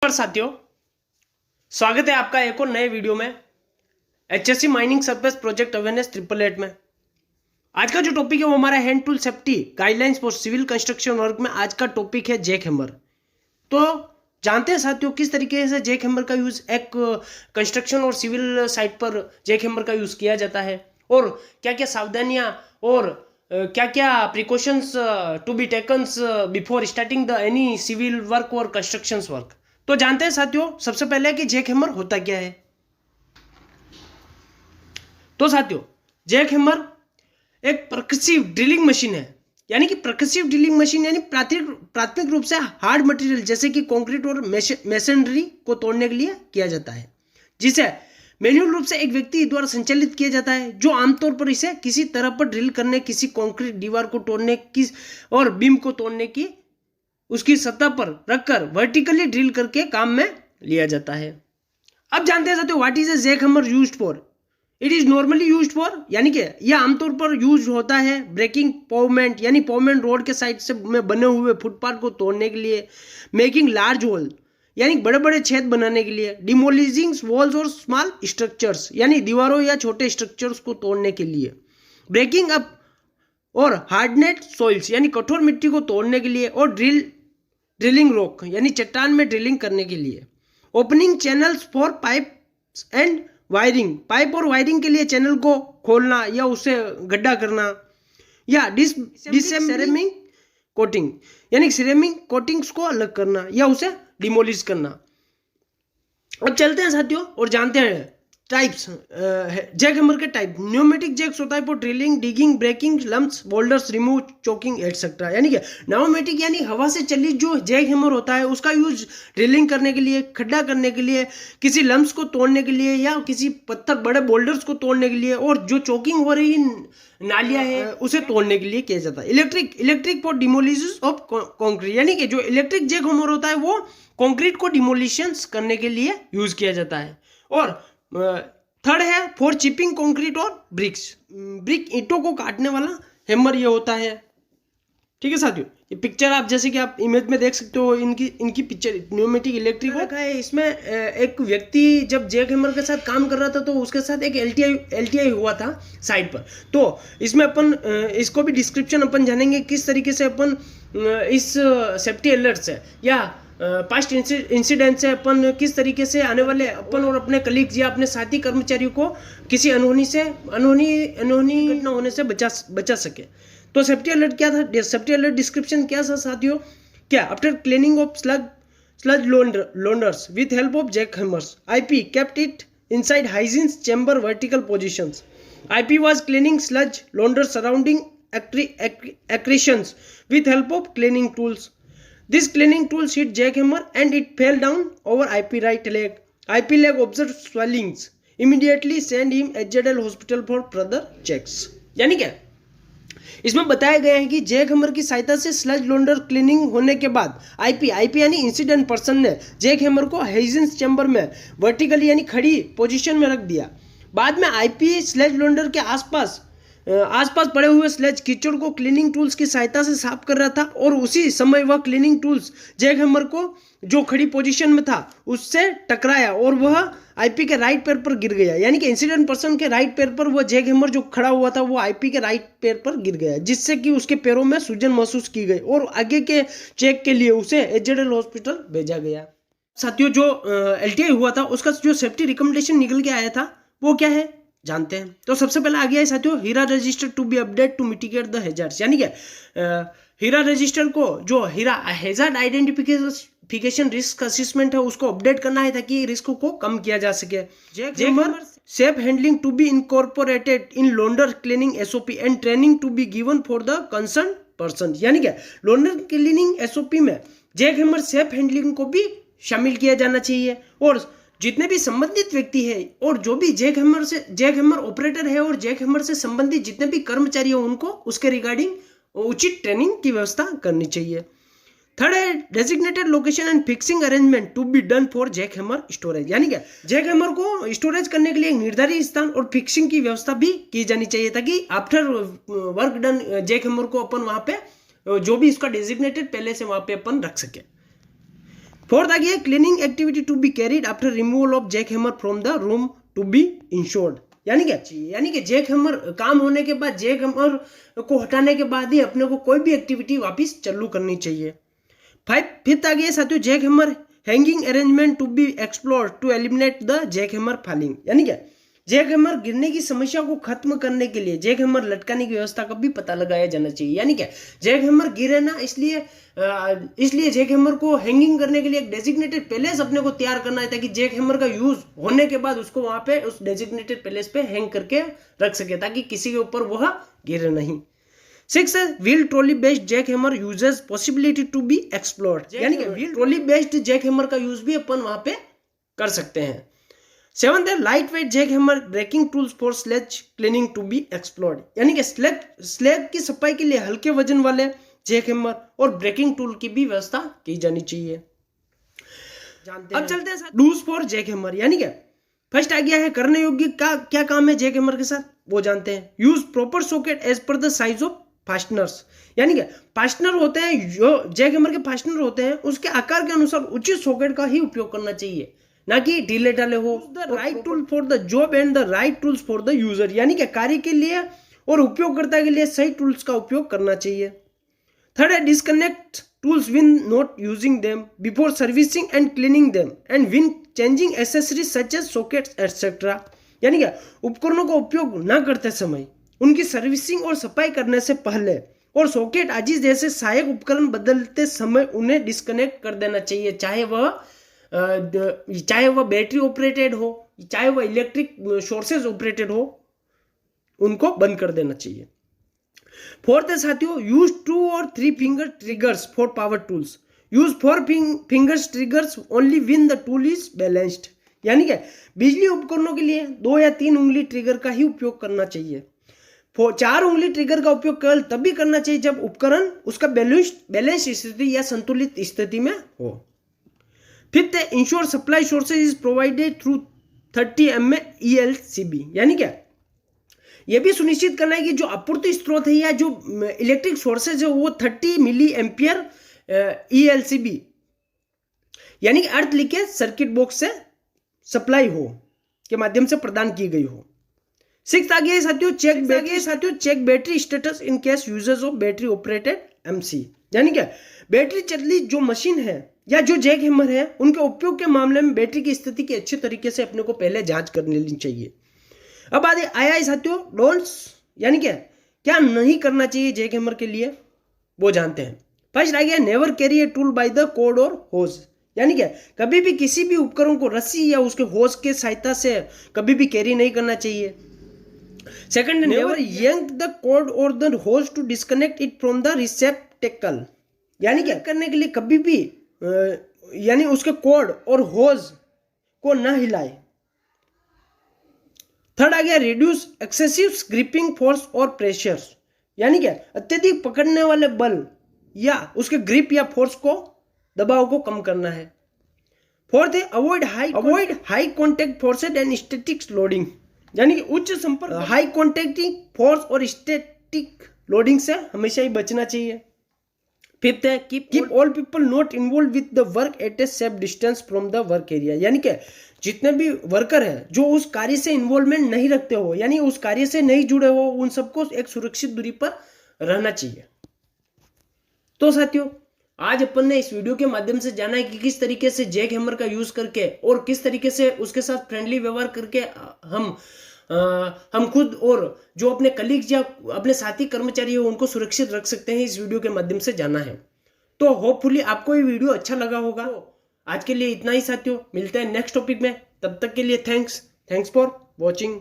नमस्कार साथियों, स्वागत है आपका एक और नए वीडियो में HSC mining surface project awareness 888 में। आज का जो टॉपिक है वो हमारा hand tool safety guidelines for civil construction work में आज का टॉपिक है जैक हैमर। तो जानते हैं साथियों किस तरीके से जैक हैमर का यूज एक कंस्ट्रक्शन और सिविल साइट पर जैक हैमर का यूज किया जाता है और क्या क्या सावधानियां और क्या क्या precautions to be taken before starting the any civil work और कंस्ट्रक्शन वर्क। तो जानते हैं साथियों सबसे पहले कि जैक हैमर होता क्या है। तो साथियों जैक हैमर एक परकसिव ड्रिलिंग मशीन है, यानी कि परकसिव ड्रिलिंग मशीन यानी प्राथमिक रूप से हार्ड मटेरियल जैसे कि कंक्रीट और मैसनरी को तोड़ने के लिए किया जाता है, जिसे मैन्युअल रूप से एक व्यक्ति द्वारा संचालित किया जाता है, जो आमतौर पर इसे किसी तरह पर ड्रिल करने, किसी कंक्रीट दीवार को तोड़ने की और बीम को तोड़ने की उसकी सतह पर रखकर वर्टिकली ड्रिल करके काम में लिया जाता है। अब जानते हैं साथियों what is a jack hammer used for. It is normally used for, यानी कि यह आमतौर पर यूज होता है ब्रेकिंग पवेमेंट यानी पवेमेंट रोड के साइड से में बने हुए फुटपाथ को तोड़ने के लिए, मेकिंग लार्ज होल यानी बड़े बड़े छेद बनाने के लिए, डिमोलिशिंग वॉल्स और स्मॉल स्ट्रक्चर्स यानी दीवारों या छोटे स्ट्रक्चर्स को तोड़ने के लिए, ब्रेकिंग अप और हार्डनेट सॉइल्स यानी कठोर मिट्टी को तोड़ने के लिए, और ड्रिलिंग रॉक यानी चट्टान में ड्रिलिंग करने के लिए, opening channels for pipes and wiring pipe और वायरिंग के लिए चैनल को खोलना या उसे गड्ढा करना, या सिरेमिक कोटिंग यानी सिरेमिक कोटिंग्स को अलग करना या उसे डिमोलिश करना। अब चलते हैं साथियों और जानते हैं टाइप्स जैक हैमर के टाइप। न्यूमेटिक जैक्स होता है for drilling, digging, breaking lumps, boulders, remove, choking etcetera. यानी कि न्यूमेटिक यानी हवा से चली जो जैक हैमर होता है उसका यूज ड्रिलिंग करने के लिए, खड्डा करने के लिए, किसी लम्प्स को तोड़ने के लिए या किसी पत्थर बड़े बोल्डर्स को तोड़ने के लिए, और जो चोकिंग हो रही नालियां है उसे तोड़ने के लिए किया जाता है। Electric for demolition of concrete, यानी कि जो इलेक्ट्रिक जैक हैमर होता है वो कॉन्क्रीट को डिमोलिशन करने के लिए यूज किया जाता है। और थर्ड है फॉर चिपिंग कंक्रीट और ब्रिक ईंटों को काटने वाला हैमर ये होता है। ठीक है साथियों, ये पिक्चर आप जैसे कि आप इमेज में देख सकते हो, इनकी पिक्चर न्यूमेटिक इलेक्ट्रिक रखा है। इसमें एक व्यक्ति जब जैक हैमर के साथ काम कर रहा था तो उसके साथ एक एलटीआई हुआ था साइड पर। तो इसमें अपन इसको भी डिस्क्रिप्शन अपन जानेंगे किस तरीके से अपन इस सेफ्टी अलर्ट से या पास्ट इंसिडेंट से अपन किस तरीके से आने वाले अपन और अपने कलीग्स या अपने साथी कर्मचारियों को किसी अनहोनी घटना होने से बचा सके। तो सेफ्टी अलर्ट क्या था, सेफ्टी अलर्ट डिस्क्रिप्शन क्या था साथियों, क्या after cleaning of sludge launders with help of jack hammers, IP kept it inside hygiene chamber vertical positions. IP was cleaning sludge launders surrounding accretions with help of cleaning tools. This cleaning tools hit jackhammer and it fell down over IP right leg. IP leg observed swellings. Immediately send him HZL hospital for further checks. यानी क्या इसमें बताया गया है कि Jack hammer की सहायता से स्लज लोंडर क्लीनिंग होने के बाद आईपी यानी इंसिडेंट पर्सन ने जैक हैमर को हाइजीन चैम्बर में वर्टिकली यानी खड़ी पोजीशन में रख दिया। बाद में आईपी स्लज लोंडर के आसपास पड़े हुए स्लेज कीचड़ को क्लीनिंग टूल्स की सहायता से साफ कर रहा था, और उसी समय वह क्लीनिंग टूल्स जैक हैमर को जो खड़ी पोजीशन में था उससे टकराया और वह आईपी के राइट पैर पर गिर गया। यानी कि इंसिडेंट पर्सन के राइट पैर पर वह जैक हैमर जो खड़ा हुआ था वो आईपी के राइट पैर पर गिर गया, जिससे कि उसके पैरों में सूजन महसूस की गई और आगे के चेक के लिए उसे एचजेडएल हॉस्पिटल भेजा गया। साथियों जो एलटीआई हुआ था उसका जो सेफ्टी रिकमेंडेशन निकल के आया था वो क्या है जानते हैं। तो सबसे पहले आ गया है साथियों HIRA register to be update to mitigate the hazards, यानी कि हीरा रजिस्टर को जो HIRA hazard identification risk assessment है उसको अपडेट करना है ताकि रिस्क को कम किया जा सके। Jack hammer safe handling to be incorporated in launder cleaning SOP and training to be given for the concern person, यानी कि लोंडर क्लीनिंग एसओपी में जैक हैमर सेफ हैंडलिंग को भी शामिल किया जाना चाहिए, और जितने भी संबंधित व्यक्ति है और जो भी जैक हैमर ऑपरेटर है और जैक हैमर से संबंधित जितने भी कर्मचारी हो उनको उसके रिगार्डिंग उचित ट्रेनिंग की व्यवस्था करनी चाहिए। थर्ड है designated location and fixing arrangement to be done for jack hammer storage, यानी क्या जैक हैमर को स्टोरेज करने के लिए एक निर्धारित स्थान और फिक्सिंग की व्यवस्था भी की जानी चाहिए ताकि after work done jack hammer को अपन वहां पे जो भी इसका डेजिग्नेटेड पहले से वहां पे अपन रख सके। फोर्थ आ गया cleaning activity to be carried after removal of jack hammer from the room to be ensured. यानी क्या चाहिए, यानी कि जैक हैमर काम होने के बाद, जैक हैमर को हटाने के बाद ही अपने को कोई भी एक्टिविटी वापस चालू करनी चाहिए। फिफ्थ आ गया साथियों jack hammer hanging arrangement to be explored to eliminate the jack hammer falling. यानी क्या जैक हैमर गिरने की समस्या को खत्म करने के लिए जैक हैमर लटकाने की व्यवस्था का भी पता लगाया जाना चाहिए। यानी क्या जैक हैमर गिरे ना, इसलिए जैक हैमर को हैंगिंग करने के लिए एक डेजिग्नेटेड प्लेस अपने को तैयार करना है, ताकि जैक हैमर का यूज होने के बाद उसको वहां पे उस डेजिग्नेटेड प्लेस पे हैंग करके रख सके, ताकि किसी के ऊपर वह गिरे नहीं। 6 wheel trolley based jack hammer uses possibility to be explored. यानी कि wheel trolley based jack hammer का यूज भी अपन वहां पे कर सकते हैं। 7 है light weight jack hammer breaking tools for sledge cleaning to be explored. यानी कि स्लैब की सफाई के लिए हल्के वजन वाले जैक हैमर और ब्रेकिंग टूल की भी व्यवस्था की जानी चाहिए। अब चलते हैं टूल्स फॉर जैक हैमर। यानी क्या फर्स्ट आ गया है करने योग्य क्या काम है जैक हैमर के साथ, वो जानते हैं। Use proper socket as per the size of fasteners. यानी क्या फास्टनर होते हैं, जो जैक हैमर के फास्टनर होते हैं उसके आकार के अनुसार उचित सॉकेट का ही उपयोग करना चाहिए, ना कि ढीले ढाले हो। The right tool for the job and the right tools for the user. यानी कि कार्य के लिए और उपयोगकर्ता के लिए सही टूल्स का उपयोग करना चाहिए। थर्ड है disconnect tools when not using them before servicing and cleaning them and when changing accessories such as sockets etcetera. यानी क्या उपकरणों का उपयोग न करते समय, उनकी सर्विसिंग और सफाई करने से पहले और सॉकेट आदि जैसे सहायक उपकरण बदलते समय उन्हें डिस्कनेक्ट कर देना चाहिए, चाहे वह बैटरी ऑपरेटेड हो, चाहे वह इलेक्ट्रिक सोर्सेज ऑपरेटेड हो, उनको बंद कर देना चाहिए। फोर्थ है साथियों यूज 2 और 3 finger triggers for power tools. Use 4 fingers triggers only when the tool is balanced. यानी कि बिजली उपकरणों के लिए 2 या 3 उंगली ट्रिगर का ही उपयोग करना चाहिए। 4 उंगली ट्रिगर का उपयोग केवल तभी करना चाहिए जब उपकरण उसका बैलेंस स्थिति या संतुलित स्थिति में हो। फिफ्थ है ensure supply sources is provided through 30 mA ELCB। यानी क्या यह भी सुनिश्चित करना है कि जो आपूर्ति स्रोत है या जो इलेक्ट्रिक सोर्सेज है वो 30 mA ELCB यानी कि अर्थ लीकेज सर्किट बॉक्स से सप्लाई हो के माध्यम से प्रदान की गई हो। 6 आ गया साथियों check battery status in case uses of battery operated MC। यानी क्या बैटरी चली जो मशीन है या जो जैक हैमर है उनके उपयोग के मामले में बैटरी की स्थिति की अच्छे तरीके से अपने को पहले जांच कर लेनी चाहिए। अब आया है साथियों डोंट्स। यानी क्या नहीं करना चाहिए जैक हैमर के लिए, वो जानते हैं। फर्स्ट आ गया never carry a tool by the cord और होज। यानी क्या कभी भी किसी भी उपकरण को रस्सी या उसके होज के सहायता से कभी भी कैरी नहीं करना चाहिए। Second never yank the cord और the hose to disconnect it from the receptacle. यानी क्या करने के लिए कभी भी यानी उसके कॉर्ड और होज को न हिलाए। थर्ड आ गया रिड्यूस एक्सेसिव ग्रिपिंग फोर्स और प्रेशर। यानी क्या अत्यधिक पकड़ने वाले बल या उसके ग्रिप या फोर्स को दबाव को कम करना है। फोर्थ है avoid high contact forces and static loading. यानी कि उच्च संपर्क हाई कॉन्टेक्टिंग फोर्स और स्टैटिक लोडिंग से हमेशा ही बचना चाहिए। फिफ्थ है keep all people not involve with the work at a safe distance from the work area. यानी कि जितने भी वर्कर है जो उस कार्य से इन्वॉल्वमेंट नहीं रखते हो, यानी उस कार्य से नहीं जुड़े हो, उन सबको एक सुरक्षित दूरी पर रहना चाहिए। तो साथियों आज अपन ने इस वीडियो के माध्यम से जाना है कि किस तरीके से जैक हैमर का यूज करके और किस तरीके से उसके साथ फ्रेंडली व्यवहार करके हम खुद और जो अपने कलीग्स या अपने साथी कर्मचारी हो उनको सुरक्षित रख सकते हैं, इस वीडियो के माध्यम से जाना है। तो होपफुली आपको ये वीडियो अच्छा लगा होगा। आज के लिए इतना ही साथियों, मिलते हैं नेक्स्ट टॉपिक में। तब तक के लिए थैंक्स फॉर वॉचिंग।